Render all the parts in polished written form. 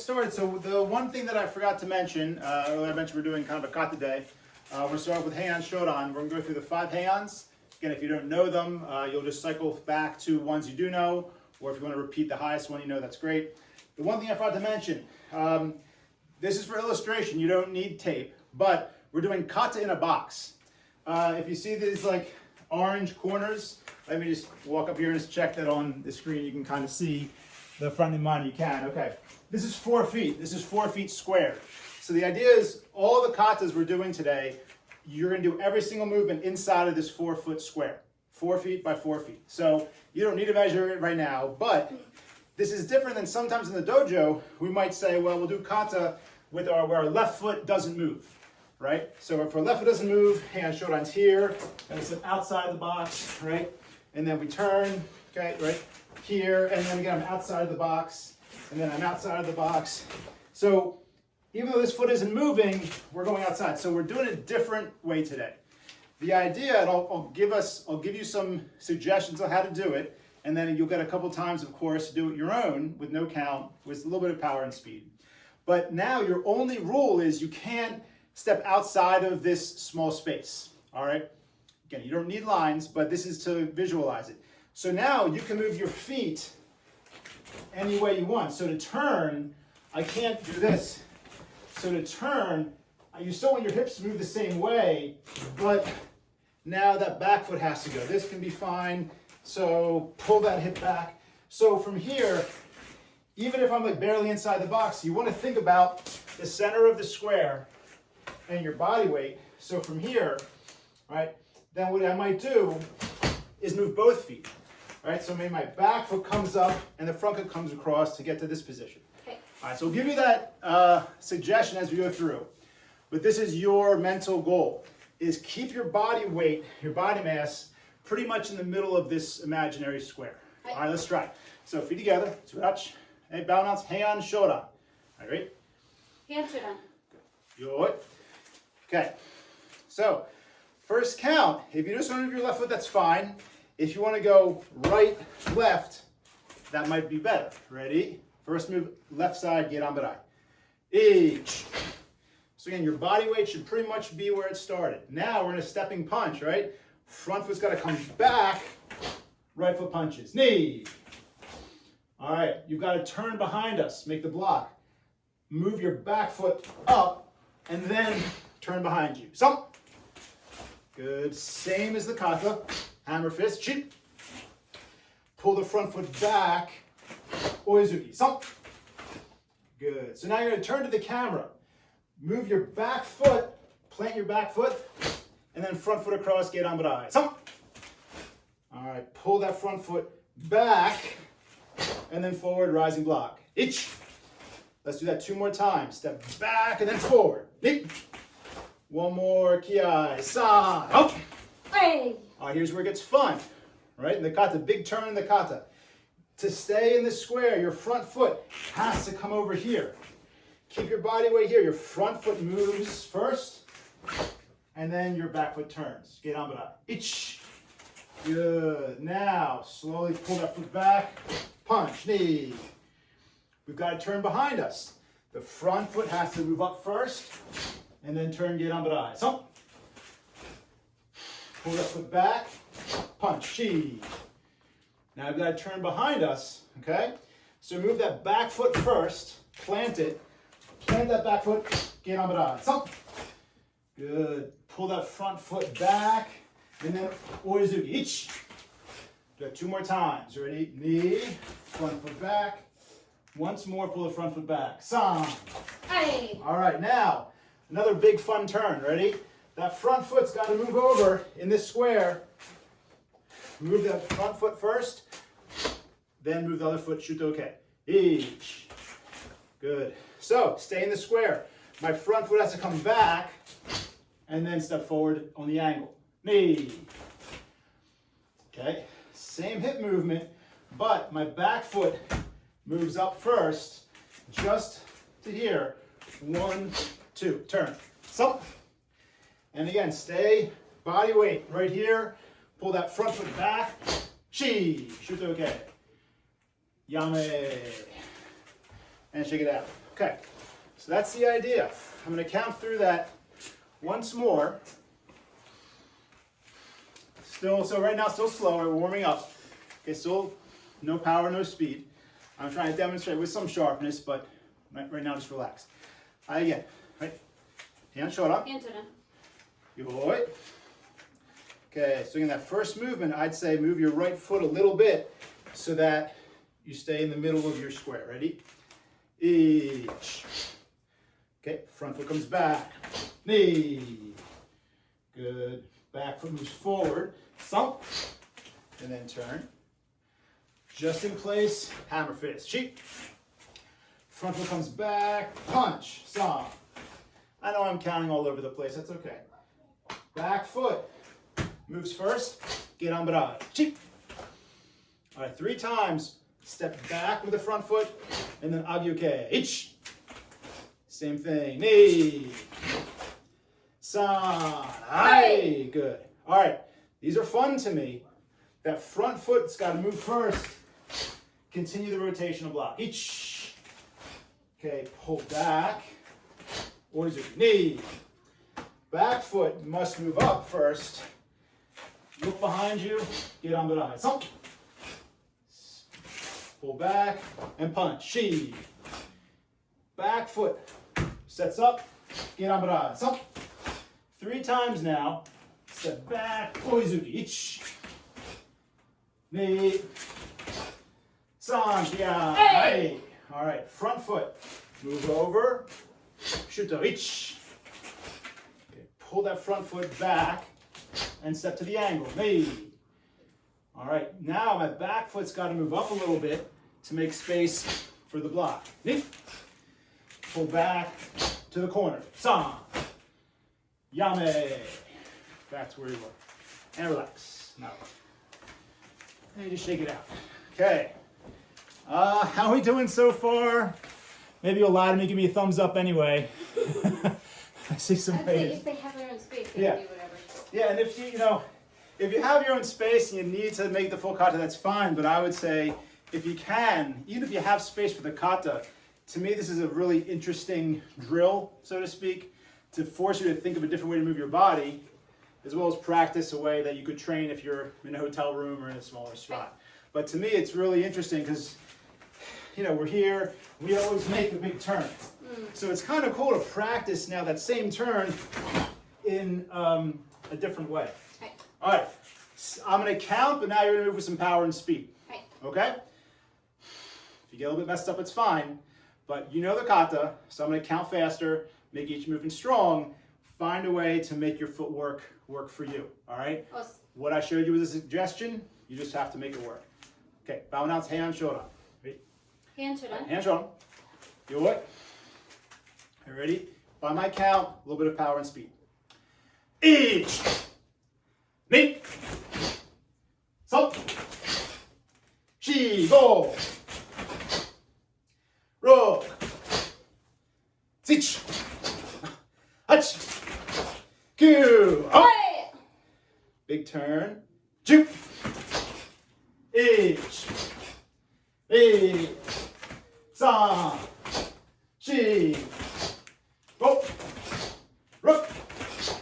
started. So the one thing that I forgot to mention, earlier I mentioned we're doing kind of a kata day. We're going to start with Heian shodan. We're going to go through the 5 Heians. Again, if you don't know them, you'll just cycle back to ones you do know, or if you want to repeat the highest one you know, that's great. The one thing I forgot to mention, this is for illustration. You don't need tape, but we're doing kata in a box. If you see these like orange corners, let me just walk up here and just check that on the screen. You can kind of see the front and mine. You can. Okay. This is 4 feet. This is 4 feet squared. So the idea is all the katas we're doing today, you're going to do every single movement inside of this 4-foot square. 4 feet by 4 feet. So you don't need to measure it right now, but this is different than sometimes in the dojo, we might say, well, we'll do kata with where our left foot doesn't move, right? So if our left foot doesn't move, Heian shodan's here, and it's outside the box, right? And then we turn, okay, right here, and then again, I'm outside of the box, and then I'm outside of the box. So even though this foot isn't moving, we're going outside. So we're doing it a different way today. The idea, and I'll give you some suggestions on how to do it, and then you'll get a couple times, of course, to do it your own with no count, with a little bit of power and speed. But now your only rule is you can't step outside of this small space, all right? Again, you don't need lines, but this is to visualize it. So now you can move your feet any way you want. So to turn, I can't do this. So to turn, you still want your hips to move the same way, but now that back foot has to go. This can be fine. So pull that hip back. So from here, even if I'm like barely inside the box, you want to think about the center of the square and your body weight. So from here, right, then what I might do is move both feet. Right, so maybe my back foot comes up and the front foot comes across to get to this position. Okay. All right, so we'll give you that suggestion as we go through. But this is your mental goal, is keep your body weight, your body mass, pretty much in the middle of this imaginary square. All right, let's try. So feet together, stretch, hey, balance, Heian shodan. All right, ready? Heian shodan. Good. Okay, so first count. If you just want to move your left foot, that's fine. If you want to go right, left, that might be better. Ready? First move, left side, gedan barai. Each. So again, your body weight should pretty much be where it started. Now we're in a stepping punch, right? Front foot's got to come back. Right foot punches. Knee. All right, you've got to turn behind us. Make the block. Move your back foot up, and then turn behind you. So, good. Same as the kata. Hammer fist, cheap. Pull the front foot back. Oizuki, sump. Good. So now you're going to turn to the camera. Move your back foot, plant your back foot, and then front foot across, gedan barai. Sump. All right, pull that front foot back, and then forward, rising block. Ich. Let's do that 2 more times. Step back, and then forward. Ich. One more, kiai, san. Up. Hey. All right, here's where it gets fun, right? In the kata, big turn in the kata. To stay in the square, your front foot has to come over here. Keep your body weight here. Your front foot moves first, and then your back foot turns. Gedan barai. Ich. Good. Now, slowly pull that foot back. Punch, knee. We've got to turn behind us. The front foot has to move up first, and then turn gedan barai. So, pull that foot back, punch, chi. Now I've got to turn behind us, okay? So move that back foot first, plant it, plant that back foot, gedan barai. So, good. Pull that front foot back, and then oizuki, ich. Do that 2 more times. Ready? Knee, front foot back. Once more, pull the front foot back. San. Hey. All right, now, another big fun turn. Ready? That front foot's got to move over in this square. Move that front foot first, then move the other foot, shotokan. Each. Good. So, stay in the square. My front foot has to come back, and then step forward on the angle. Knee. Okay, same hip movement, but my back foot moves up first, just to here. 1, 2, turn. So, and again, stay body weight right here. Pull that front foot back. Chi, shotokan. Yame. And shake it out. Okay, so that's the idea. I'm going to count through that once more. Still, so right now, still slow. We're warming up. Okay, still no power, no speed. I'm trying to demonstrate with some sharpness, but right now, just relax. Again, right? Hand, shodan. Hand shodan. Yoy. Okay, so in that first movement, I'd say move your right foot a little bit so that you stay in the middle of your square. Ready? Each. Okay, front foot comes back. Knee. Good. Back foot moves forward. Thump. And then turn. Just in place. Hammer fist. Cheek. Front foot comes back. Punch. Thump. I know I'm counting all over the place. That's okay. Back foot moves first. Get on barrage. Cheek. All right, 3 times. Step back with the front foot, and then agyuke. Each. Same thing. Knee. San. Hai. Good. All right. These are fun to me. That front foot's got to move first. Continue the rotational block. Each. Okay, pull back. What is it? Knee. Back foot must move up first. Look behind you. Get on the eye. Thump. Pull back and punch. Shi. Back foot sets up. Get on the eye. Thump. 3 times now. Step back. Oizuki. Ich. Knee. San. Hey. All right. Front foot. Move over. Shuto. Ich. Okay. Pull that front foot back and step to the angle. Knee. All right. Now my back foot's got to move up a little bit to make space for the block. Knee. Pull back to the corner. San. Yame. Back to where you were. And relax. Now. And just shake it out. Okay. How are we doing so far? Maybe you'll lie to me, give me a thumbs up anyway. I see some I'd say faces. if they have their own space, they Yeah. can do whatever. Yeah, and if if you have your own space and you need to make the full kata, that's fine. But I would say if you can, even if you have space for the kata, to me this is a really interesting drill, so to speak, to force you to think of a different way to move your body, as well as practice a way that you could train if you're in a hotel room or in a smaller spot. But to me, it's really interesting because, we're here, we always make a big turn. So it's kind of cool to practice now that same turn in a different way. Right. All right, I'm going to count, but now you're going to move with some power and speed. Right. Okay? If you get a little bit messed up, it's fine. But you know the kata, so I'm going to count faster, make each movement strong, find a way to make your footwork work for you. All right? Awesome. What I showed you was a suggestion. You just have to make it work. Okay, bow now, Heian, shodan. Ready? Hand shodan. Hand shodan. You what? You ready? By my count, a little bit of power and speed. Each. Knee. Sop. Shi. Go. Rock. Sich. Hach. Q. Up. Hey! Big turn. Juke. Each. Knee. San. Shi. Go. Rook.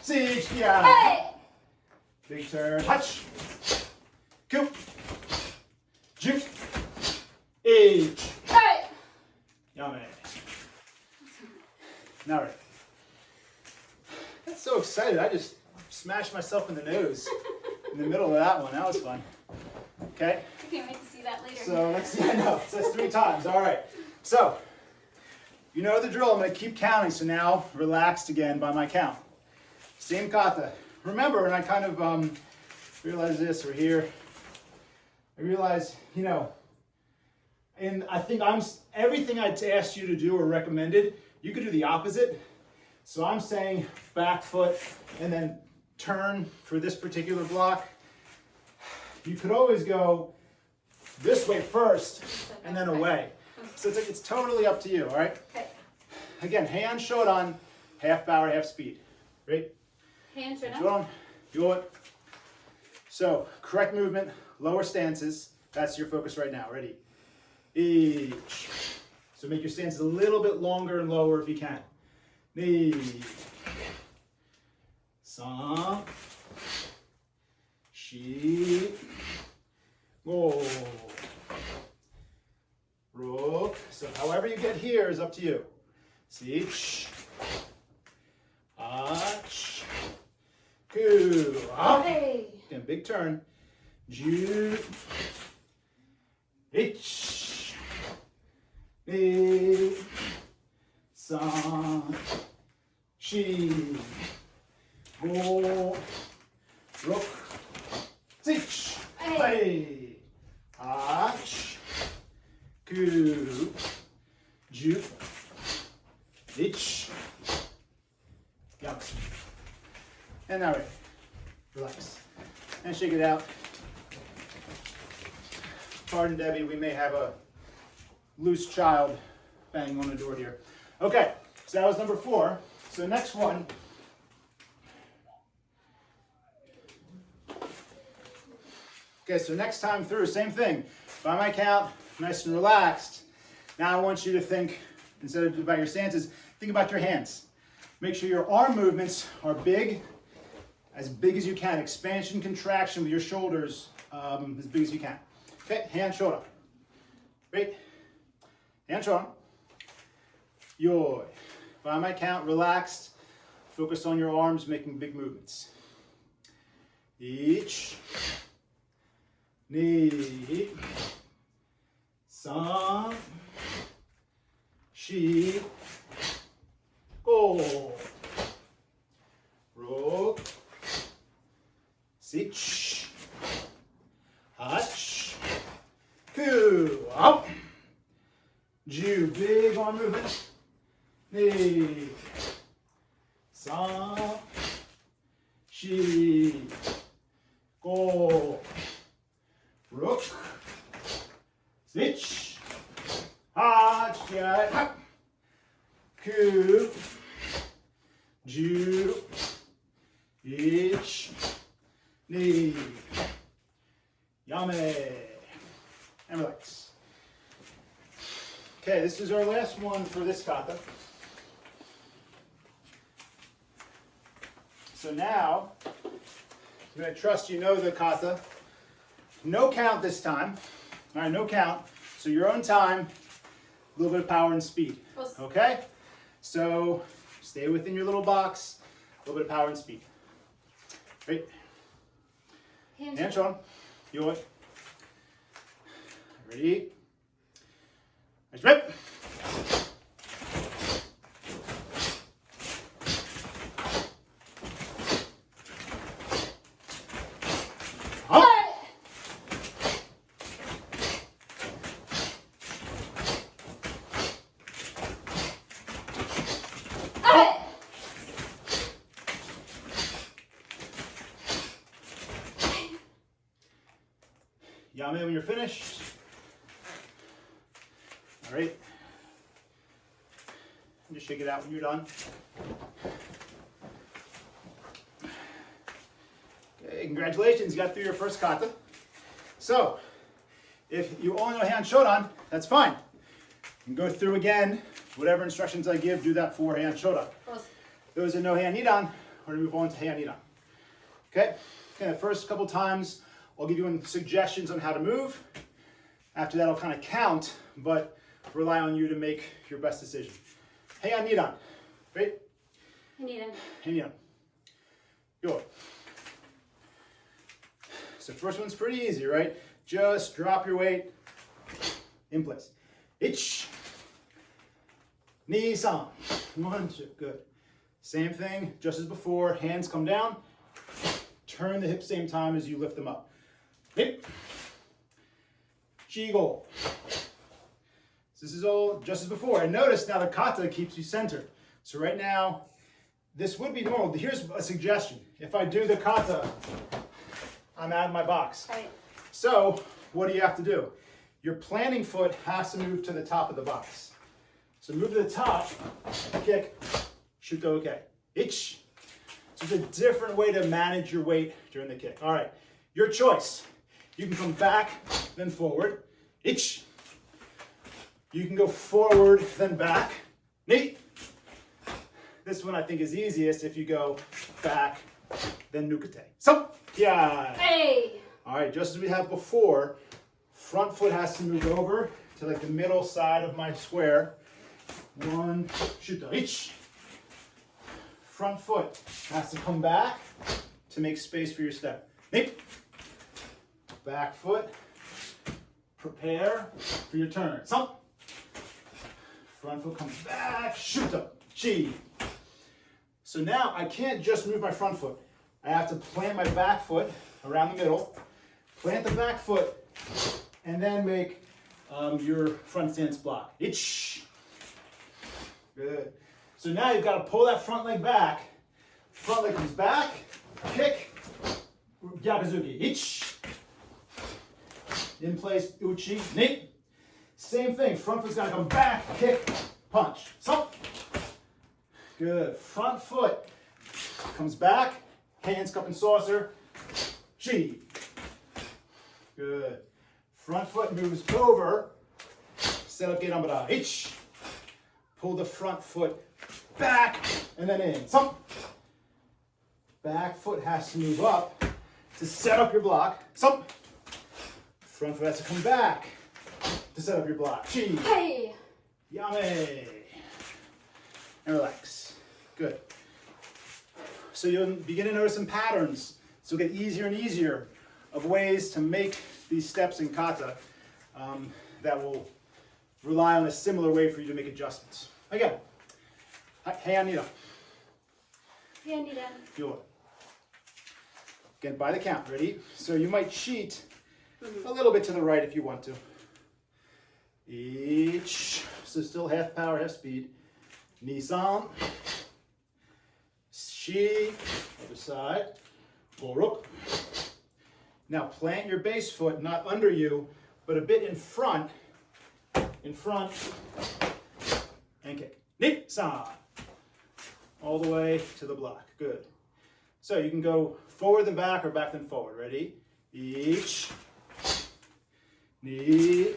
Sich. Yeah. Hey! Big turn. Hutch. Q. Juke. H. Hey! Yummy. Now ready. That's so excited. I just smashed myself in the nose in the middle of that one. That was fun. Okay. I can't wait to see that later. So let's see. I know. It says 3 times. All right. So you know the drill. I'm going to keep counting. So now relaxed again by my count. Same kata. Remember, and I kind of realize this. We're here. I realize, and I think everything I asked you to do or recommended, you could do the opposite. So I'm saying back foot and then turn for this particular block. You could always go this way first and then away. So it's totally up to you, all right? Okay. Again, Heian shodan, half power, half speed. Right? Hand shodan. Shodan, you it. So correct movement, lower stances. That's your focus right now. Ready? Each. So make your stances a little bit longer and lower if you can. Ni, san, shi, go, rok. So however you get here is up to you. See, ch, ach, ku, up. Hey. Again, big turn. Ju, ich, ni, san, shi, go, rok, sich, hey, ach, ku, ju, ich, yep. And now right, relax. And shake it out. Pardon, Debbie, we may have a loose child banging on the door here. Okay, so that was number 4. So next one. Okay, so next time through, same thing. By my count, nice and relaxed. Now I want you to think, instead of about your stances, think about your hands. Make sure your arm movements are big as you can. Expansion, contraction with your shoulders as big as you can. Okay, hand, shoulder. Great. Hand, shoulder. Yoi. By my count, relaxed. Focus on your arms, making big movements. Ich. Ni. San. Shi. Go. Rok. Sich. Hach. Ku. Up. Ju. Big arm movement. Ni. San. Shi. Go. Rok. Sich. Hach. Up. Ku. Ju. Ich. Ni. Yame. And relax. Okay, this is our last one for this kata. So now, I'm going to trust you know the kata. No count this time. All right, no count. So your own time, a little bit of power and speed. Okay? So stay within your little box, a little bit of power and speed. Great. Hands on. Yoi. Ready? Nice rip. Up. Yame when you're finished. All right. And just shake it out when you're done. Okay, congratulations, you got through your first kata. So, if you only know hand shodan, that's fine. You can go through again, whatever instructions I give, do that for hand shodan. Those that know hand nidan, we're going to move on to hand nidan. Okay, the first couple times, I'll give you suggestions on how to move. After that, I'll kind of count, but rely on you to make your best decision. Heian nidan. Right? Nidan. Heian. Go. So first one's pretty easy, right? Just drop your weight in place. Ich. Ni san. 1, 2. Good. Same thing, just as before. Hands come down. Turn the hips same time as you lift them up. Hip. Chigo. This is all just as before. And notice now the kata keeps you centered. So right now, this would be normal. Here's a suggestion. If I do the kata, I'm out of my box. Right. So what do you have to do? Your planting foot has to move to the top of the box. So move to the top, kick, shoot to okay. Ich. So it's a different way to manage your weight during the kick. All right, your choice. You can come back, then forward. Ich. You can go forward, then back. Neat. This one I think is easiest if you go back, then nukete. So, yeah. Hey! All right, just as we have before, front foot has to move over to like the middle side of my square. One, shoot, each. Front foot has to come back to make space for your step. Neat. Back foot. Prepare for your turn. So, front foot comes back, shoot up, chi. So now I can't just move my front foot. I have to plant my back foot around the middle, plant the back foot, and then make your front stance block. Itch. Good. So now you've got to pull that front leg back. Front leg comes back, kick, gyakuzuki. Itch. In place, uchi, neat. Same thing, front foot's gotta come back, kick, punch. So, good. Front foot comes back, hands cup and saucer, chi. Good. Front foot moves over, set up gedambara, ich. Pull the front foot back and then in. So, back foot has to move up to set up your block. So, front foot has to come back to set up your block. Chi. Hey! Yame. And relax. Good. So you'll begin to notice some patterns. So it'll get easier and easier of ways to make these steps in kata that will rely on a similar way for you to make adjustments. Again, Heian, nidan. Yeah, nidan. Your. Again, by the count. Ready? So you might cheat a little bit to the right if you want to. Each. So still half power, half speed. Nisan. Shi. Other side. Goruk. Now plant your base foot not under you, but a bit in front. In front. And kick. Nisan. All the way to the block. Good. So you can go forward then back or back then forward. Ready? Each. Ni.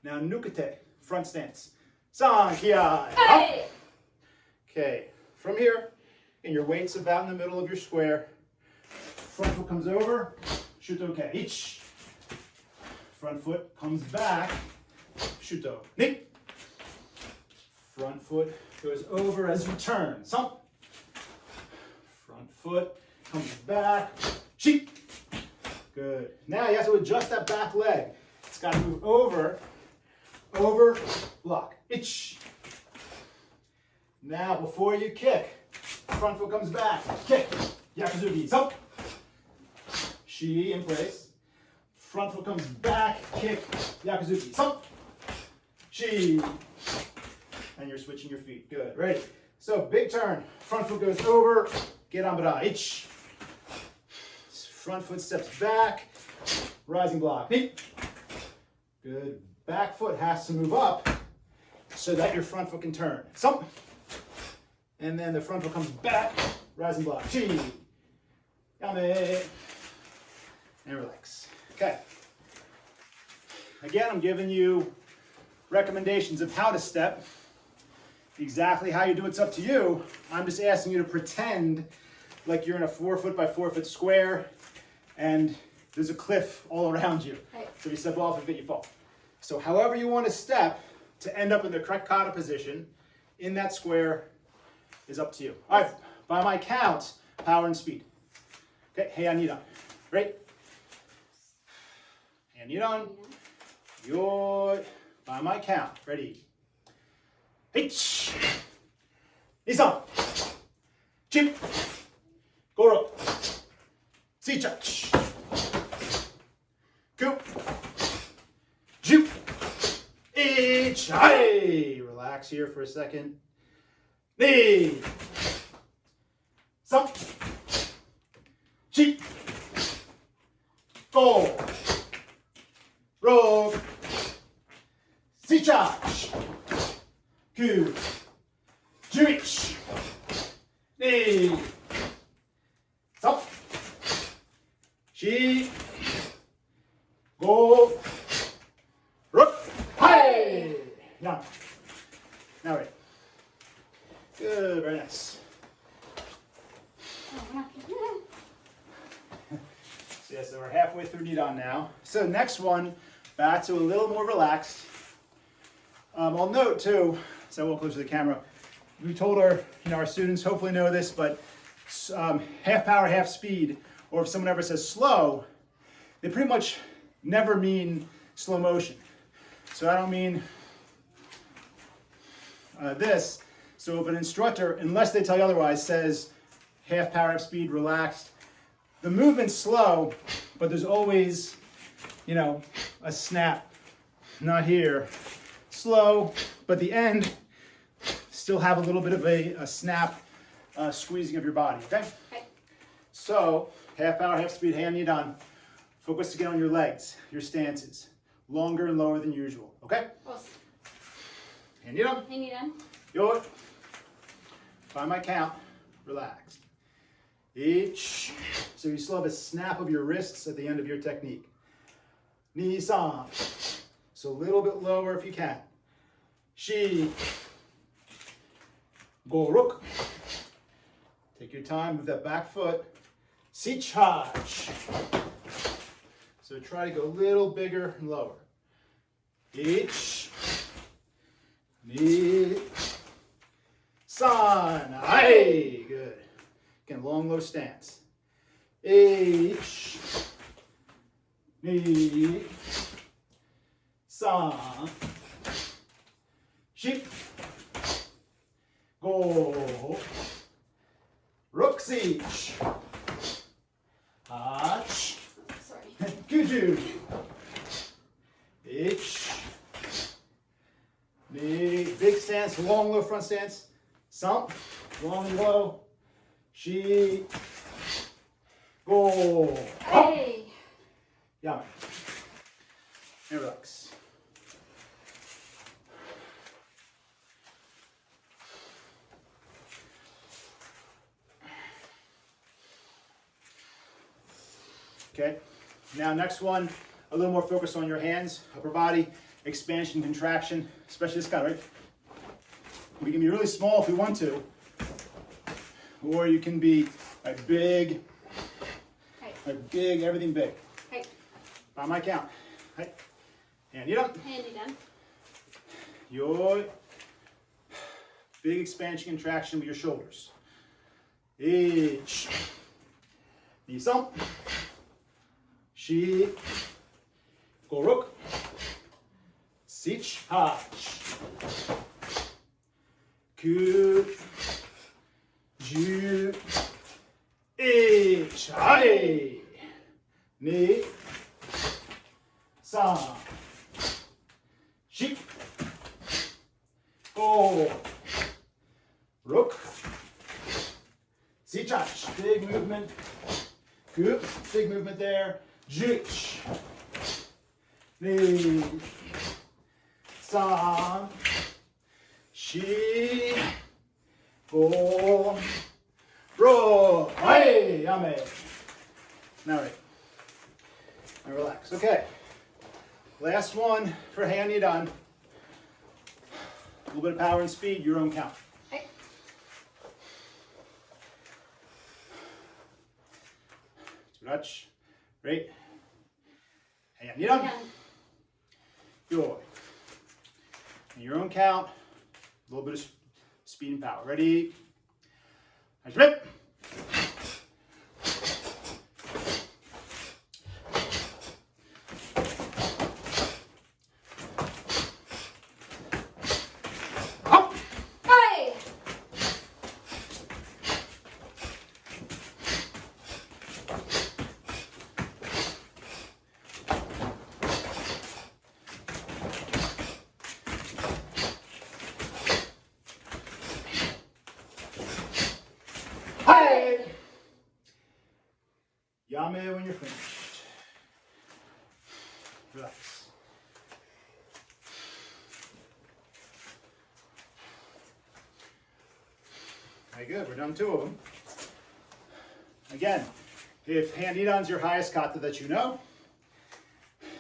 Now nukete, front stance. San, kiai. Hey! Okay, from here, and your weight's about in the middle of your square. Front foot comes over, shutokan. Ich. Front foot comes back, shuto. Ni. Front foot goes over as you turn. San. Front foot comes back, shi. Good. Now you have to adjust that back leg. It's got to move over, block, itch. Now before you kick, front foot comes back, kick, yakuzuki, so. Shi in place. Front foot comes back, kick, yakuzuki, so. Shi. And you're switching your feet, good, ready. So big turn, front foot goes over, gedambara, itch. Front foot steps back, rising block, neat. Good. Back foot has to move up so that your front foot can turn. So, and then the front foot comes back, rising block. Chi. Yame. And relax. Okay. Again, I'm giving you recommendations of how to step. Exactly how you do it's up to you. I'm just asking you to pretend like you're in a 4 foot by 4 foot square and there's a cliff all around you. Right. So if you step off of it, you fall. So however you want to step to end up in the correct kata position in that square is up to you. All right, by my count, power and speed. Okay, Heian nidan. Ready? Heian nidan. Yo. By my count. Ready? H. Nisan. Chip. Goro. Sichach. Ku. Ju. Ich. Hai. Relax here for a second. Ni. Sam. Chi. Go. Ro. Sichach. Ku. Juich. Ni. Sam. Chi. Go. Rook. Hai. so we're halfway through nidan now. So next one, back to a little more relaxed. I'll note too, so we'll close to the camera. We told our students, hopefully know this, but half power, half speed, or if someone ever says slow, they pretty much never mean slow motion. So I don't mean this. So if an instructor, unless they tell you otherwise, says half power, half speed, relaxed, the movement's slow, but there's always, a snap. Not here. Slow, but the end still have a little bit of a snap, squeezing of your body, okay? Okay. So, half power, half speed, hand nidan. Focus again on your legs, your stances. Longer and lower than usual, okay? Awesome. Hand nidan. Hand nidan. Yo. By my count, relax. Each. So you still have a snap of your wrists at the end of your technique. Nisan. So a little bit lower if you can. Shi. Goruk. Take your time with that back foot. Sichach. So try to go a little bigger and lower. Ich. Ni. San. Aye. Good. Again, long, low stance. Ich. Ni. San. Ship. Go. Ruxich. Hach. Sorry. Kuju. Ich. Ni. Big stance, long, low front stance. Sump. Long and low. She. Go. Hey. Yummy. And relax. Okay, now next one, a little more focus on your hands, upper body, expansion, contraction, especially this guy, right? We can be really small if we want to, or you can be big, everything big. Hey. By my count. Hey. Hand nidan. Hand nidan. Your big expansion, contraction with your shoulders. Each. Nisan. Shi. Goruk. Sich. Hach. Ku. Ju. Ich. Hai. Ni. San. Shi. Go. Rook. Sichach. Big movement. Good. Big movement there. Jich. Ni. San. Shi. Go. Ro. Hey. Yame. Now right. Now relax. Okay. Last one for hand nidan. A little bit of power and speed, your own count. Hey. Touch. Right. Hand nidan. Nidan. Yo. And your own count. A little bit of speed and power. Ready? Rip. Hey. Hey. Yame when you're finished. Relax. Okay, good. We're done 2 of them. Again, if hand nidan's your highest kata that you know,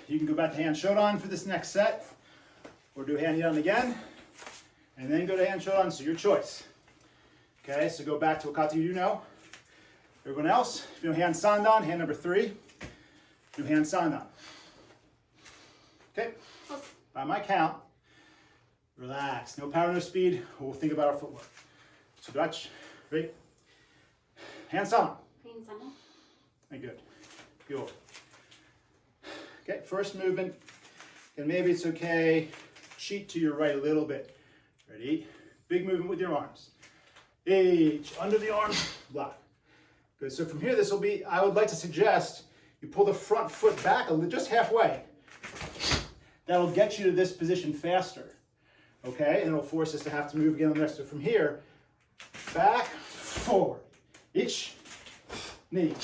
you can go back to hand shodan for this next set, or do hand nidan again, and then go to hand shodan, so your choice. Okay, so go back to a kata you do know. Everyone else, if you know hand sandan, hand number 3. New hand sandan. Okay, by my count, relax. No power, no speed. We'll think about our footwork. So Dutch, ready? Hand sandan. Heian, sandan. And good. Good. Okay, first movement. And maybe it's okay. Cheat to your right a little bit. Ready? Big movement with your arms. H, under the arms, block. Good, so from here this will be, I would like to suggest you pull the front foot back just halfway. That'll get you to this position faster. Okay, and it'll force us to have to move again on the rest. So from here, back, forward. Ich, knee.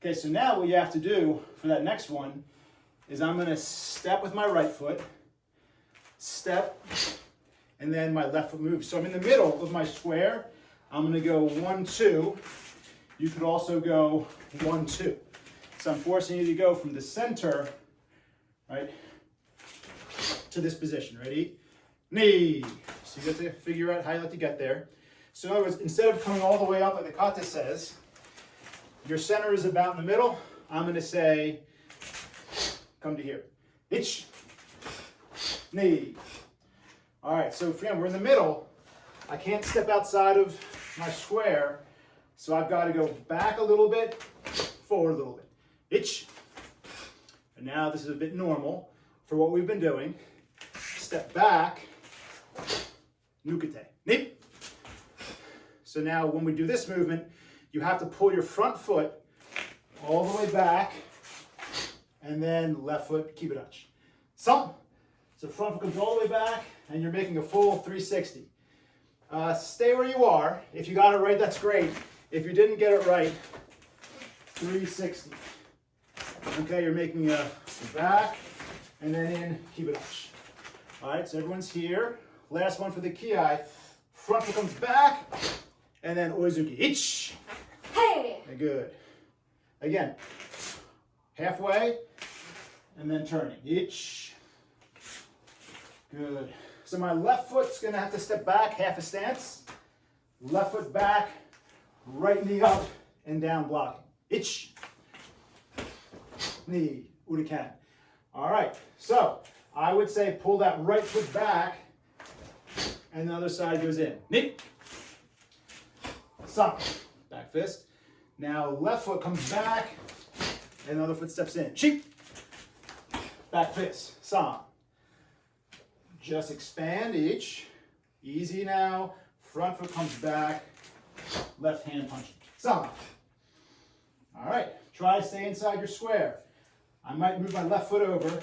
Okay, so now what you have to do for that next one is I'm going to step with my right foot, step, and then my left foot moves. So I'm in the middle of my square. I'm going to go 1, 2. You could also go 1, 2. So I'm forcing you to go from the center, right, to this position. Ready? Knee. So you have to figure out how you like to get there. So in other words, instead of coming all the way up like the kata says, your center is about in the middle. I'm going to say, come to here. Ich, knee. All right, so again, we're in the middle. I can't step outside of my square, so I've got to go back a little bit, forward a little bit. Ich. And now this is a bit normal for what we've been doing. Step back, nukete. Nip. So now when we do this movement, you have to pull your front foot all the way back, and then left foot, keep it touch. So front foot comes all the way back, and you're making a full 360. Stay where you are. If you got it right, that's great. If you didn't get it right, 360. Okay, you're making a back, and then in, keep it touch. All right, so everyone's here. Last one for the ki. Front foot comes back, and then oizuki. Ich. Hey! Good. Again, halfway, and then turning. Ich. Good. So my left foot's going to have to step back, half a stance. Left foot back, right knee up, and down blocking. Ich. Knee. Urikan. All right. So I would say pull that right foot back, and the other side goes in. Knee. Stop. Back fist. Now left foot comes back, and the other foot steps in. Cheek. Back fist. Sam. Just expand each. Easy now. Front foot comes back. Left hand punching. Sam. All right. Try to stay inside your square. I might move my left foot over.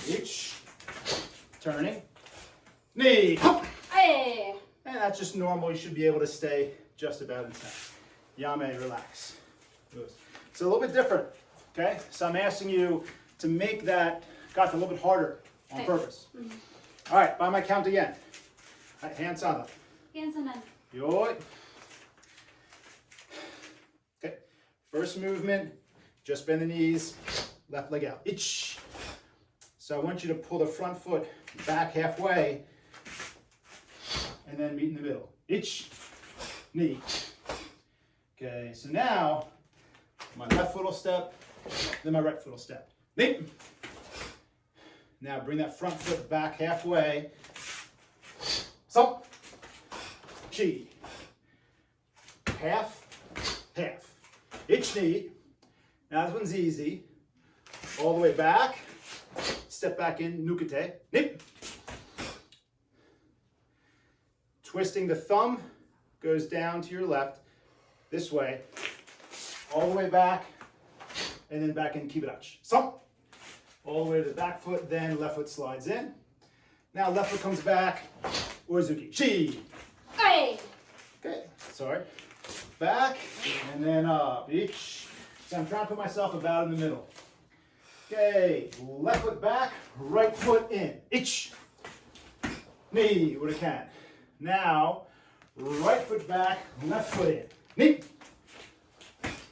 Each. Turning. Knee. Hey! And that's just normal. You should be able to stay just about inside. Yame, relax. It's a little bit different, okay? So I'm asking you to make that kata a little bit harder on purpose. Mm-hmm. All right, by my count again. All right, hand sandan. Heian, sandan. Yoi. Okay, first movement, just bend the knees, left leg out. Ich. So I want you to pull the front foot back halfway, and then meet in the middle. Ich. Knee. Okay, so now my left foot will step, then my right foot will step. Knee. Now bring that front foot back halfway. So, chi. Half, half. Ich knee. Now this one's easy. All the way back. Step back in, nukete. Nip. Twisting the thumb goes down to your left. This way, all the way back, and then back in kibarachi. So, all the way to the back foot, then left foot slides in. Now left foot comes back, oizuki. Chi. Hey! Okay, sorry. Back, and then up. Ich. So I'm trying to put myself about in the middle. Okay, left foot back, right foot in. Ich. Knee, what I can. Now, right foot back, left foot in. Knee.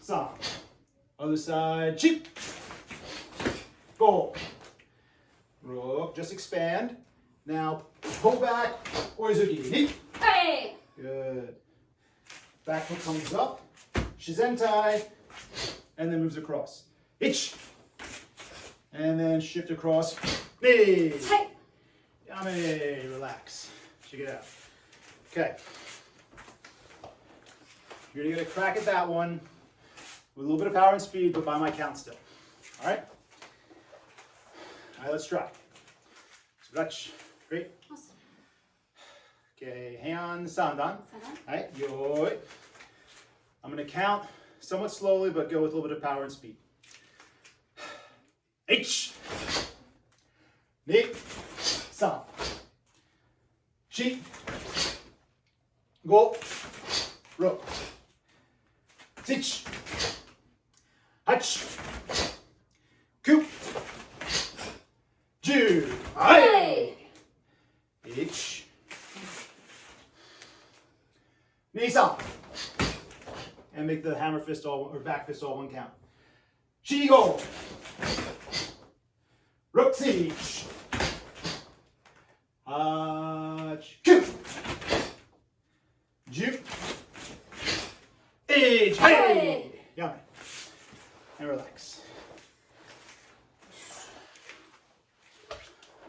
Sam. Other side. Cheap. Go. Roll. Just expand. Now pull back. Oizuki. Knee. Hey! Good. Back foot comes up. Shizentai. and then moves across. Ich. And then shift across. Knee. Hey. Yummy. Relax. Check it out. Okay. You're gonna get a crack at that one with a little bit of power and speed, but by my count still. All right? All right, let's try. Stretch. Great. Awesome. Okay, Heian, sandan. Sandan. All right, yo. I'm gonna count somewhat slowly, but go with a little bit of power and speed. H. Ni. San. Shi. Go. Ro. Sich. Hach. Ku. Ju. Hai. H. Ni-san. And make the hammer fist all, or back fist all one count. Shi-go. Rook-siege. Hach-ku. Ju. H. Hey. Yummy. And relax.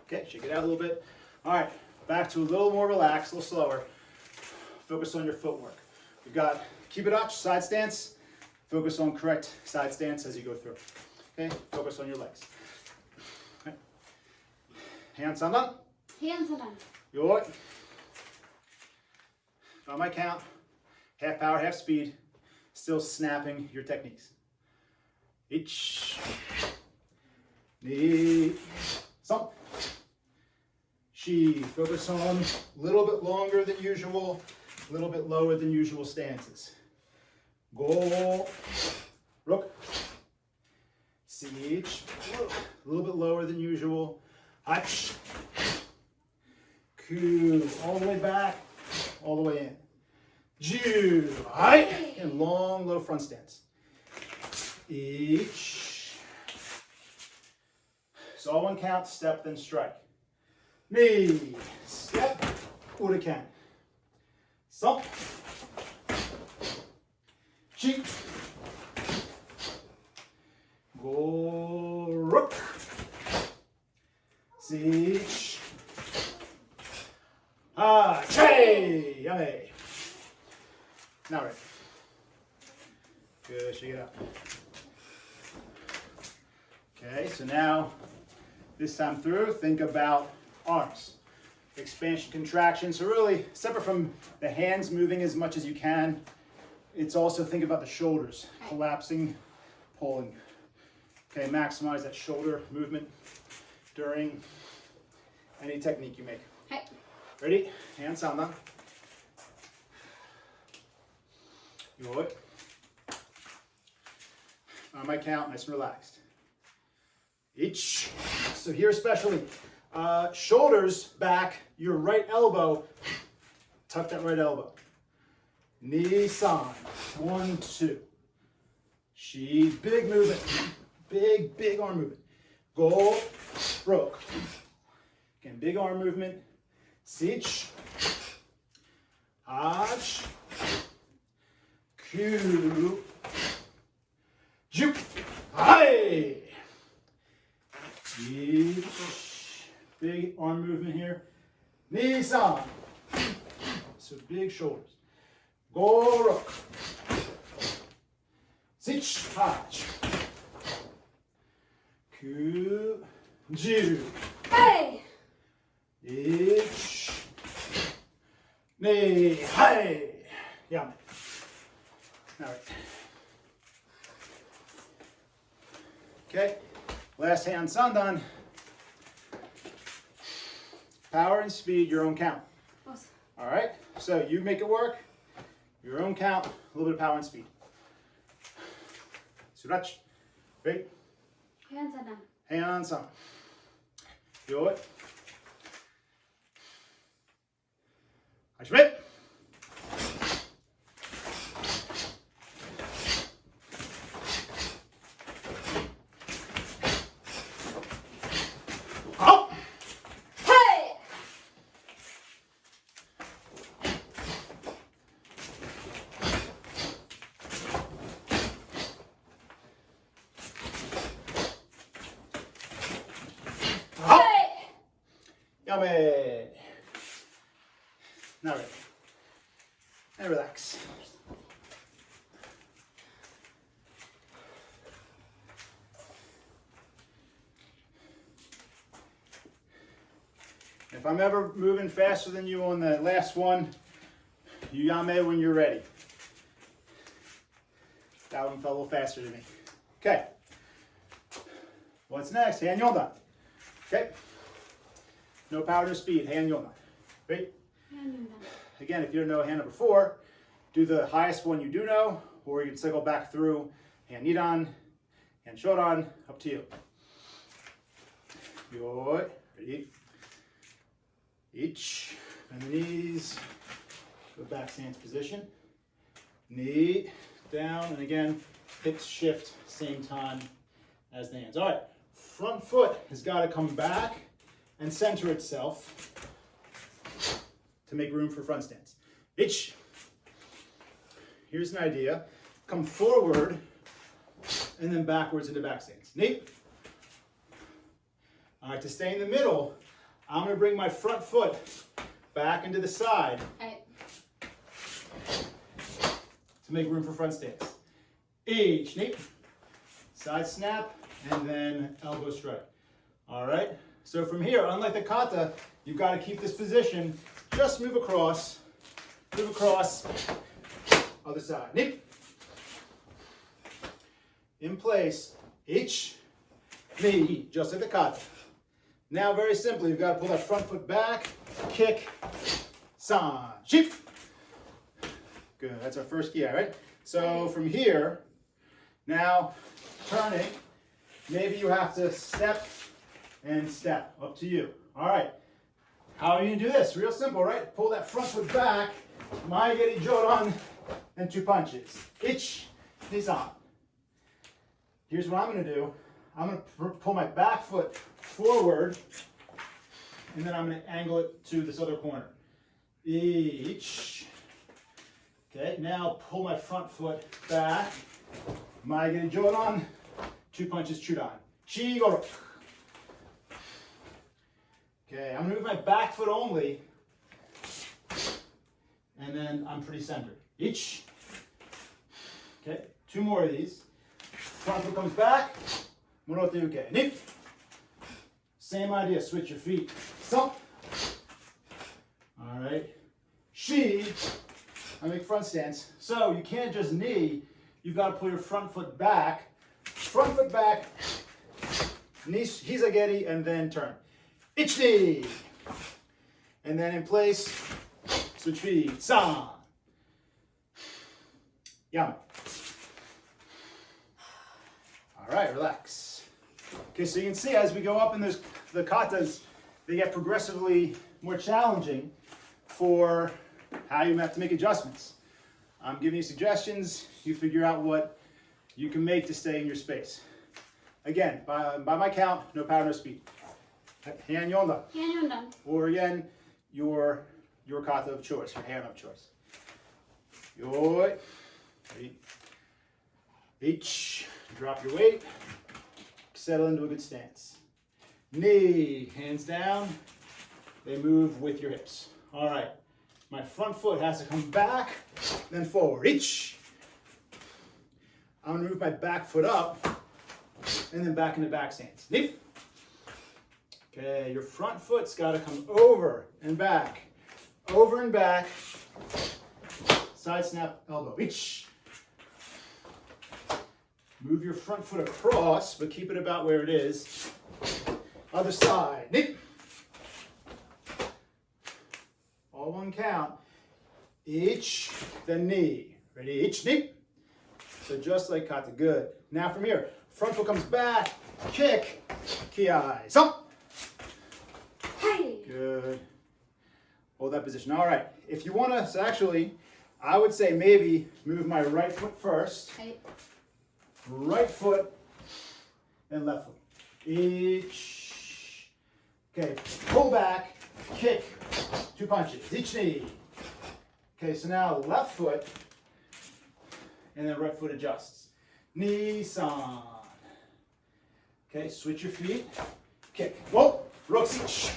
Okay, shake it out a little bit. All right, back to a little more relaxed, a little slower. Focus on your footwork. We've got kibarachi, side stance. Focus on correct side stance as you go through. Okay, focus on your legs. Okay. Hand sandan. Heian sandan. Yo. On my count, half power, half speed, still snapping your techniques. Ich. Ni. Some. She. Focus on a little bit longer than usual, a little bit lower than usual stances. Go. Rook. Siege. A little bit lower than usual. Hach. Ku. All the way back, all the way in. Ju. Hai. And long, low front stance. Each. So all one count, step, then strike. Knee, step, urakan. Sump. Cheek. Go, rook. Siege. Ah, chay. Yummy. Now right. Good, shake it out. Okay, so now, this time through, think about arms. Expansion, contraction. So really, separate from the hands moving as much as you can, it's also think about the shoulders, collapsing, pulling. Okay, maximize that shoulder movement during any technique you make. Hey. Ready? Hand sandan. Yo. On my count, nice and relaxed. Each. So here especially, shoulders back, your right elbow, tuck that right elbow. Knee san. 1, 2. She, big movement. Big arm movement. Go, rook. Again, big arm movement. Sich. Hach. Ku. Ju. Hai. Big arm movement here. Nisan. So big shoulders. Go rook. Sich. Hach. Ku. Ju. Hey. Ich. Ni. Hai. Yummy. All right. Okay. Last hand sandan. Power and speed, your own count. Awesome. All right. So you make it work. Your own count, a little bit of power and speed. Surach. Great. Heian sandan. Heian san. Yo it. Hashime. Up. Hey. If I'm ever moving faster than you on the last one, you yame when you're ready. That one fell a little faster than me. Okay. What's next? Heian yondan. Okay. No power, no speed. Heian yondan. Ready? Again, if you don't know hand number 4, do the highest one you do know, or you can cycle back through hand nidan, hand shodan, up to you. Good. Ready? Each. Bend the knees. Go back stance position. Knee down, and again, hips shift same time as the hands. All right. Front foot has got to come back and center itself to make room for front stance. Itch. Here's an idea. Come forward and then backwards into back stance. Knee. All right, to stay in the middle, I'm going to bring my front foot back into the side to make room for front stance. Each. Knee. Side snap and then elbow strike. All right. So from here, unlike the kata, you've got to keep this position. Just move across, other side. Knee. In place, each, knee, just like the kata. Now, very simply, you've got to pull that front foot back, kick, san, sheep. Good, that's our first key, right? So from here, now turning, maybe you have to step and step, up to you. All right. How are you going to do this? Real simple, right? Pull that front foot back, maigeri jodan, and 2 punches. Ich, nidan. Here's what I'm going to do. I'm going to pull my back foot forward, and then I'm going to angle it to this other corner. Ich. Okay, now pull my front foot back, maigeri jodan, 2 punches, chudan. Chi goro. Okay, I'm going to move my back foot only, and then I'm pretty centered. Each. Okay, 2 more of these. Front foot comes back. Murote uke. Ni. Same idea, switch your feet. So. All right. Shi. I make front stance. So you can't just knee, you've got to pull your front foot back. Front foot back. Knee, hizageri, and then turn. Ichi. And then in place, switch feet. San. Yum. All right, relax. Okay, so you can see as we go up in the katas, they get progressively more challenging for how you have to make adjustments. I'm giving you suggestions. You figure out what you can make to stay in your space. Again, by my count, no power, no speed. Heian yondan. Heian yondan. Or again, your kata of choice, your hand of choice. Yoi. Each. Drop your weight. Settle into a good stance. Knee, hands down. They move with your hips. All right. My front foot has to come back, then forward. Each. I'm going to move my back foot up, and then back into back stance. Knee. Okay, your front foot's got to come over and back. Over and back. Side snap, elbow. Each. Move your front foot across, but keep it about where it is. Other side. Knee. All one count. Each, then knee. Ready? Each, knee. So just like kata. Good. Now from here, front foot comes back. Kick. Kiai. So. Hey. Good. Hold that position. All right. If you want to, so actually, I would say maybe move my right foot first. Hey. Right foot and left foot. Each. Okay, pull back, kick, 2 punches. Each knee. Okay, so now left foot and then right foot adjusts. Knee, san. Okay, switch your feet. Kick. Whoa, roxich.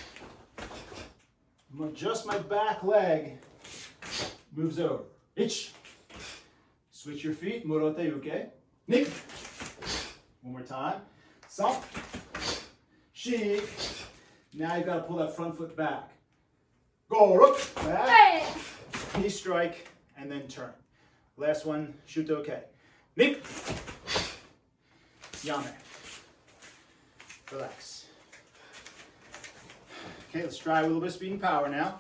Just my back leg moves over. Ich. Switch your feet. Murote uke. Ni. One more time. San. Shi. Now you've got to pull that front foot back. Go, rook, back. Hey. Knee strike, and then turn. Last one, Shotokan. Nick. Yame. Relax. Okay, let's try a little bit of speed and power now.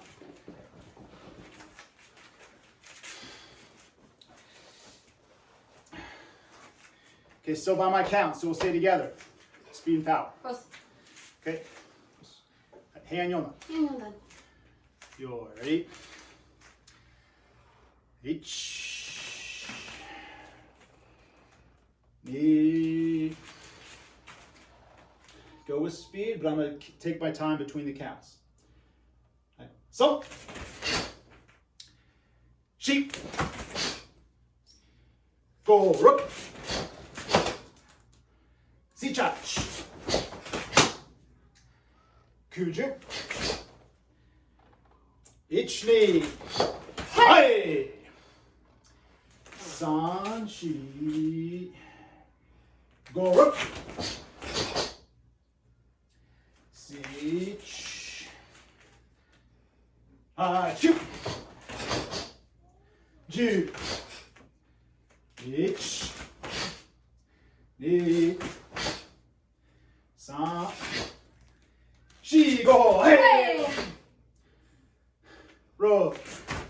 Okay, still by my count, so we'll stay together. Speed and power. Cross. Okay. Heian, yondan. Yondan. You're ready. Each. Knee. Go with speed, but I'm going to take my time between the counts. Right. So. Sheep. Go, rook. Sichach. Kuju. Ich knee. Hey. San shi. Go rook. Sich. Shoot. Ju. Ich. Ni. San. She go. Hey. Hey. Roll.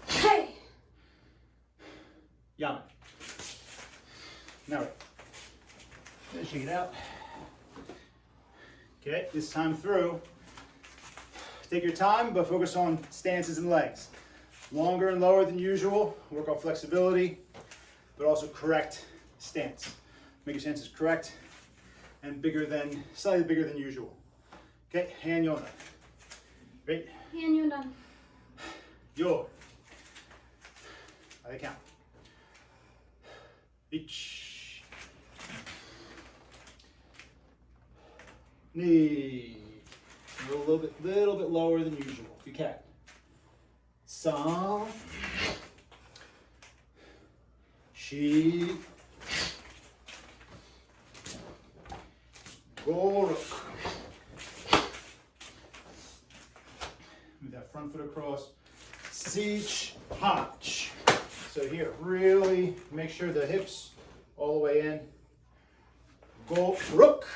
Hey. Yum. Now finishing it out. Okay, this time through, take your time, but focus on stances and legs. Longer and lower than usual. Work on flexibility, but also correct stance. Make your stances correct and slightly bigger than usual. Okay, hand yondan. Ready? Heian, yondan. Yo. By the count. Each. Knee. A little bit lower than usual, if you can. San. Shi. Go rook. Move that front foot across. Sich, hach. So here, really make sure the hips all the way in. Go rook.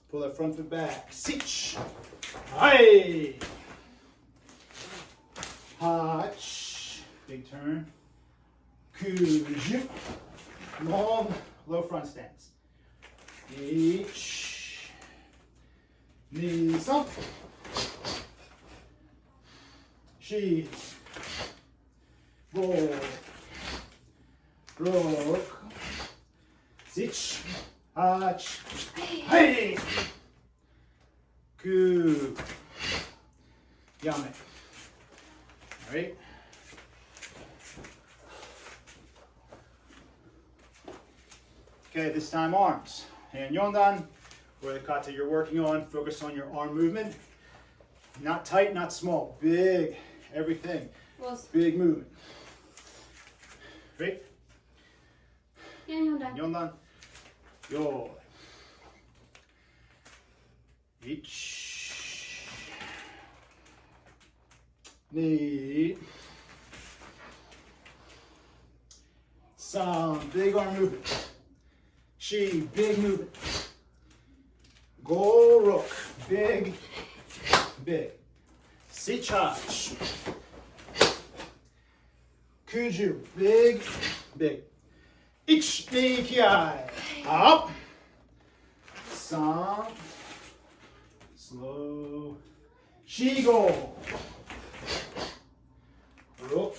Pull that front foot back. Sich. Hey. Hach. Big turn. Kuju. Long, low front stance. Ich. Knees up. She. Roll. Rook. Sich. Hach. Hey. Ku. Yame. All right. Okay, this time arms. Hand yondan, or the kata you're working on. Focus on your arm movement. Not tight, not small. Big, everything. Cross. Big movement. Ready? Heian, yondan. Yondan. Yo. Ich. Knee. San. Big arm movement. She. Big movement. Go rook. Big. Big. Sichach. Kuju. Big. Big. Ich knee kiai. Up. San. Slow. Shigo. Rook.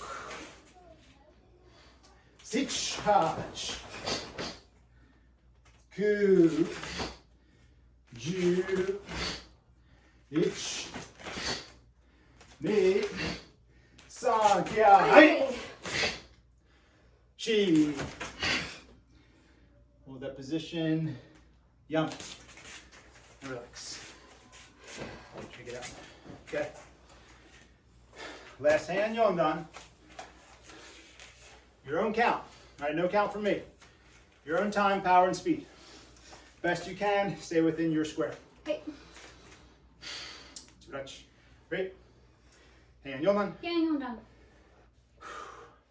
Sichach. Ku. Ju. Ich. Ni. Sa. Kiai. Chi. Hold that position. Yum. And relax. Check it out. Okay. Last hand, yondan. Your own count. All right, no count from me. Your own time, power, and speed. Best you can, stay within your square. Hey. Stretch. Great. Heian, yondan. Heian, yondan.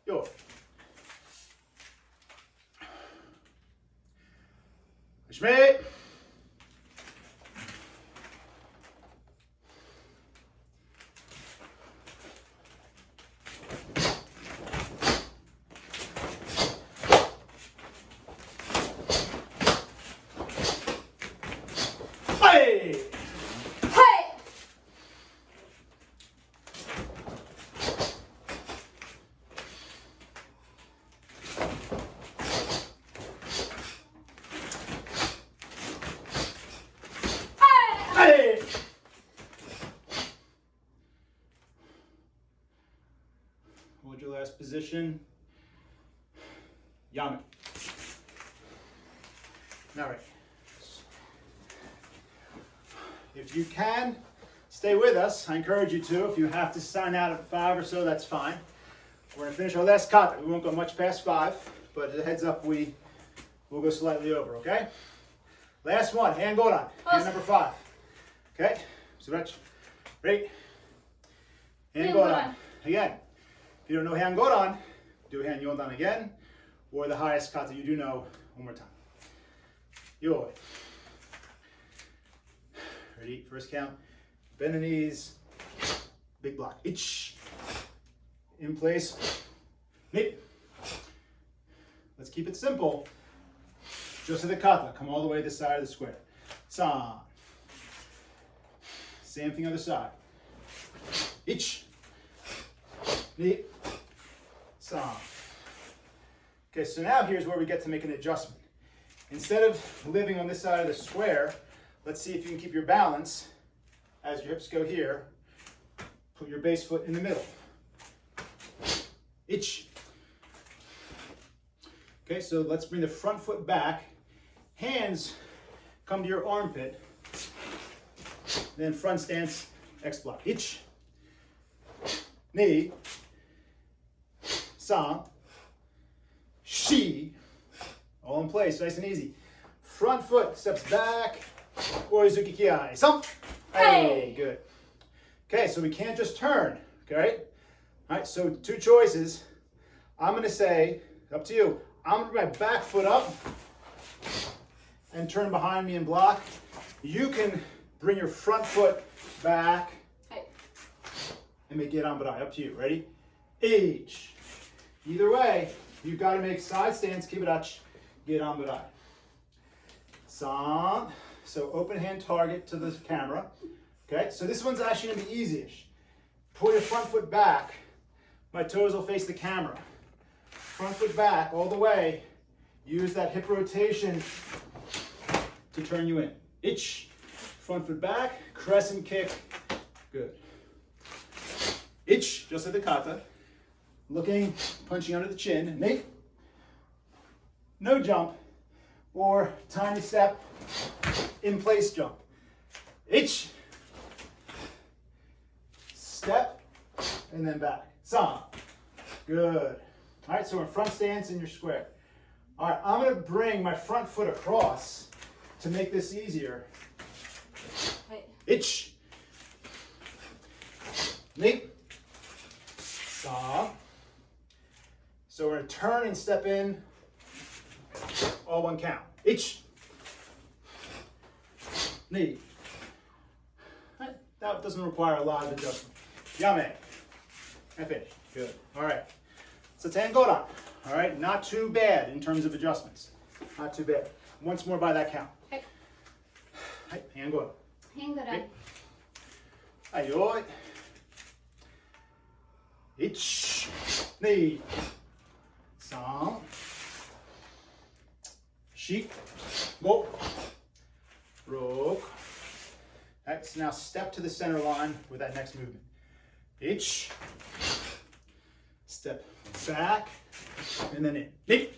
Yo. Shmei. Hey! Hey! Hey! Hold your last position. Yame. All right. If you can, stay with us. I encourage you to. If you have to sign out at 5 or so, that's fine. We're gonna finish our last kata. We won't go much past 5, but as a heads up, we'll go slightly over, okay? Last one, hand godan, hand number 5. Okay, so that's ready. Hand Hand godan. godan. Again, if you don't know hand godan, do hand yondan again, or the highest kata you do know, one more time. Yo. Ready, first count. Bend the knees, big block. Ich. In place. Knee. Let's keep it simple. Just to the kata. Come all the way to the side of the square. San. Same thing other side. Ich. Knee. San. Okay, so now here's where we get to make an adjustment. Instead of living on this side of the square, let's see if you can keep your balance as your hips go here. Put your base foot in the middle. Ich. Okay, so let's bring the front foot back. Hands come to your armpit. Then front stance, X block. Ich. Knee. San. Shi. All in place, nice and easy. Front foot steps back. Oizuki kiai. Some. Hey, good. Okay, so we can't just turn, okay? All right, so 2 choices. I'm gonna say, up to you, I'm gonna bring my back foot up and turn behind me and block. You can bring your front foot back and make gedan barai. Up to you, ready? H. Either way, you've gotta make side stance, kibarachi, gedan barai. San. So open hand target to the camera. Okay, so this one's actually gonna be easy-ish. Pull your front foot back. My toes will face the camera. Front foot back all the way. Use that hip rotation to turn you in. Ich. Front foot back, crescent kick. Good. Ich, just like the kata. Looking, punching under the chin. Nate. No jump. Or tiny step, in place jump. Ich. Step, and then back. San. Good. All right, so we're in front stance in your square. All right, I'm gonna bring my front foot across to make this easier. Ich. Knee. San. So we're gonna turn and step in. All one count. Ich. Knee. That doesn't require a lot of adjustment. Yame. I finish. Good. All right. So tangodan. All right. Not too bad in terms of adjustments. Not too bad. Once more by that count. Hey. Hey. Tangodan. Heian, godan. Ayoi. Ich. Knee. San. Shi. Go. Rok. That's now step to the center line with that next movement. Ich. Step back. And then in. Ni.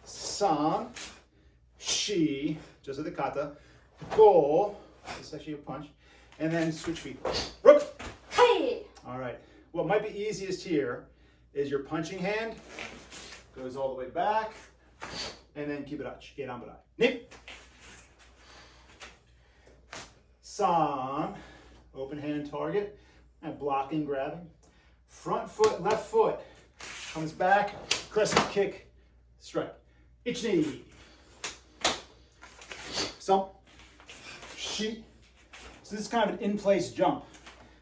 San. Shi. Just like the kata. Go. This is actually a punch. And then switch feet. Rok. Hey! All right. What might be easiest here is your punching hand goes all the way back. And then kibarachi. Gedan barai. Ni. San, open hand target, and blocking, grabbing. Front foot, left foot comes back, crescent kick, strike. Ich knee. Sump. Sheet. So this is kind of an in-place jump.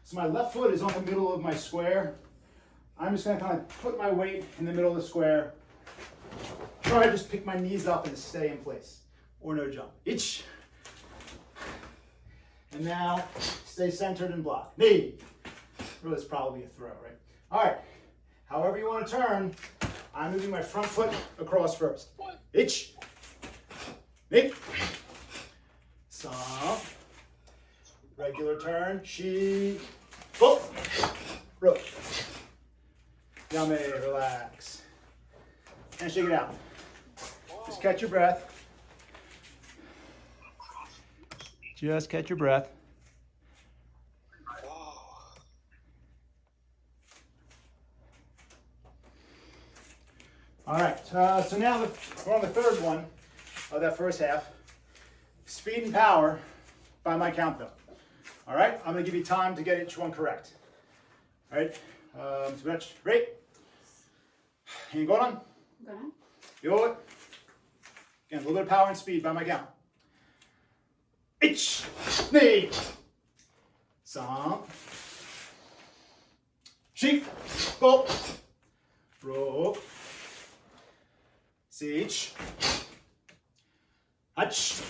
So my left foot is on the middle of my square. I'm just gonna kind of put my weight in the middle of the square. Try to just pick my knees up and stay in place. Or no jump. Ich. And now stay centered and block. Knee. Really, it's probably a throw, right? All right. However you want to turn, I'm moving my front foot across first. Ich. Knee. Stomp. Regular turn. Shi. Go. Rook. Yummy. Relax. And shake it out. Just catch your breath. Just catch your breath. All right, so now we're on the third one of that first half. Speed and power by my count though. All right, I'm gonna give you time to get each one correct. All right, so that's great. And godan. Godan. Yo. Again, a little bit of power and speed by my count. Ich, knee, stomp, sheep, go, rope, siege, hutch,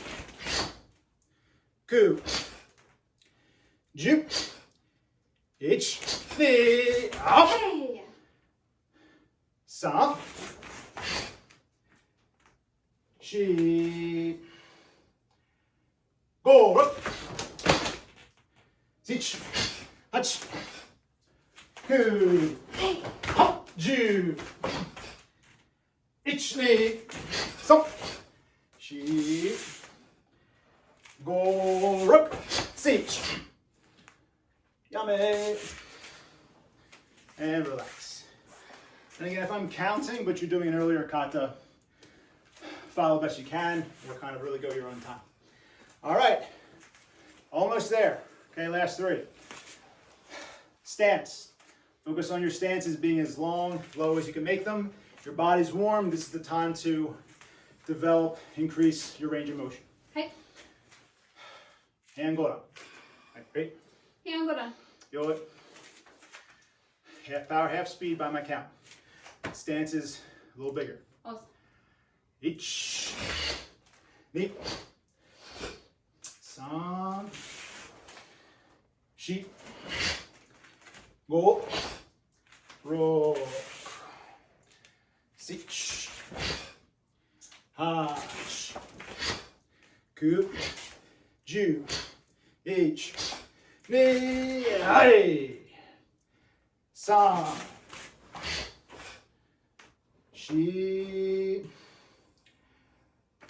coup, juke, ich, knee, up, Hey. stomp, sheep, go, up, siege, hutch, coup, Hey. hop, juke, ich, knee, stomp, sheep, go, rook, siege, yummy, and relax. And again, if I'm counting, but you're doing an earlier kata, follow best you can, or kind of really go your own time. All right, almost there. Okay, last three. Stance. Focus on your stances being as long, low as you can make them. Your body's warm. This is the time to develop, increase your range of motion. Hey. Hand godan. Great. Heian godan. Yo it. Half power, half speed by my count. Stance is a little bigger. Os. Ich. Knee. San. Sheep. Go. Roll. Sich. Hash. Coup. Ju. H. Knee. Hey. San. She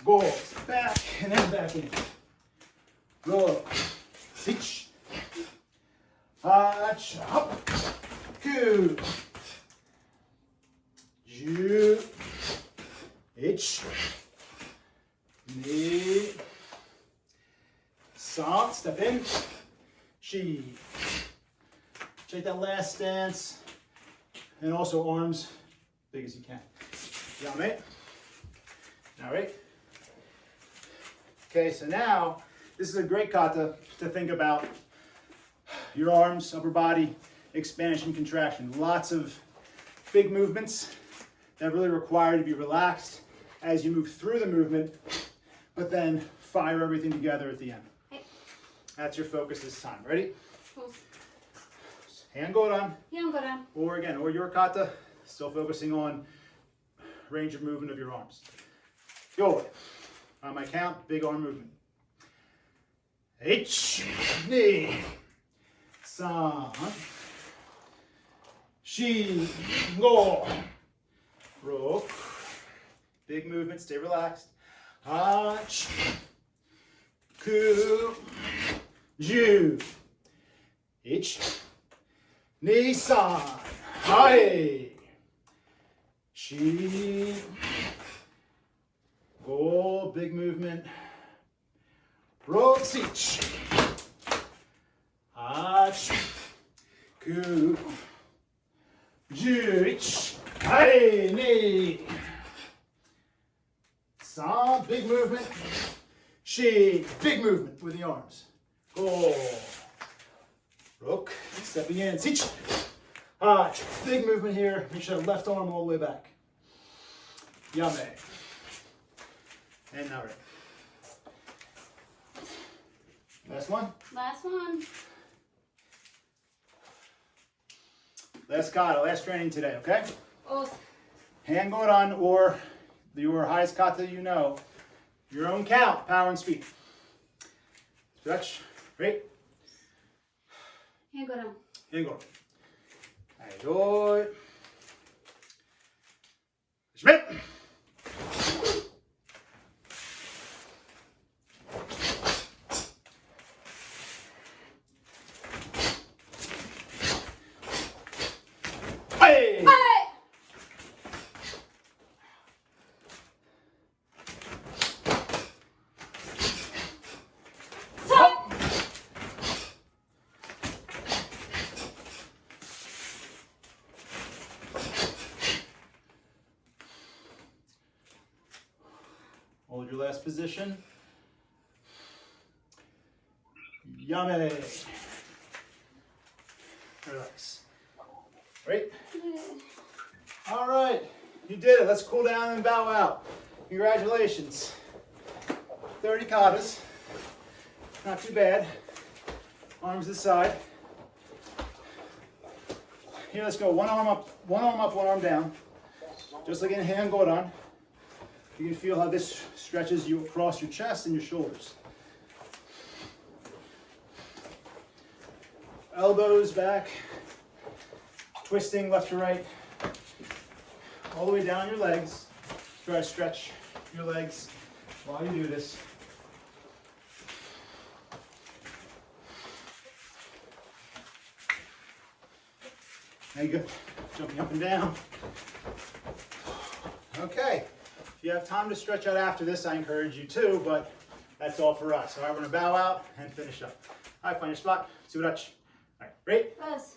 goes back and then back in. Roll. Sich. Hatch. Hop. Coup. Ju. H. Knee. Salt. Step in. She. Take that last stance. And also arms big as you can. Got it? All right. Okay, so now this is a great kata to think about your arms, upper body, expansion, contraction. Lots of big movements that really require you to be relaxed as you move through the movement, but then fire everything together at the end. Hey. That's your focus this time. Ready? Os. Hand godan, Heian godan. or again, or your kata, still focusing on range of movement of your arms. Yo. On my count, big arm movement. H, knee, san, she, go, rope, big movement, stay relaxed. Hach, ku, ju, H, knee, san, hai, she, go, big movement. Roll, sich. Hach. 9, 10, hey, knee. San, big movement. Shi, big movement with the arms. Go. Rook, stepping in. Sich. Big movement here. Make sure left arm all the way back. Yame. And now right. Last one. Last one. Last kata, last training today, okay? Oh, Hand godan or your highest kata you know. Your own count, power and speed. Stretch, right? hand godan. Hand godan. Doi. Schmidt. Hey! Hey! Stop! Hold your last position. Yummy. Relax. Right? All right. You did it. Let's cool down and bow out. Congratulations. 30 katas. Not too bad. Arms to the side. Here, let's go. One arm up, one arm down. Just like in hand godan. You can feel how this stretches you across your chest and your shoulders. Elbows back, twisting left to right, all the way down your legs. Try to stretch your legs while you do this. There you go. Jumping up and down. Okay. If you have time to stretch out after this, I encourage you to, but that's all for us. All right, we're going to bow out and finish up. All right, find your spot. Suraj. All right, great. Yes.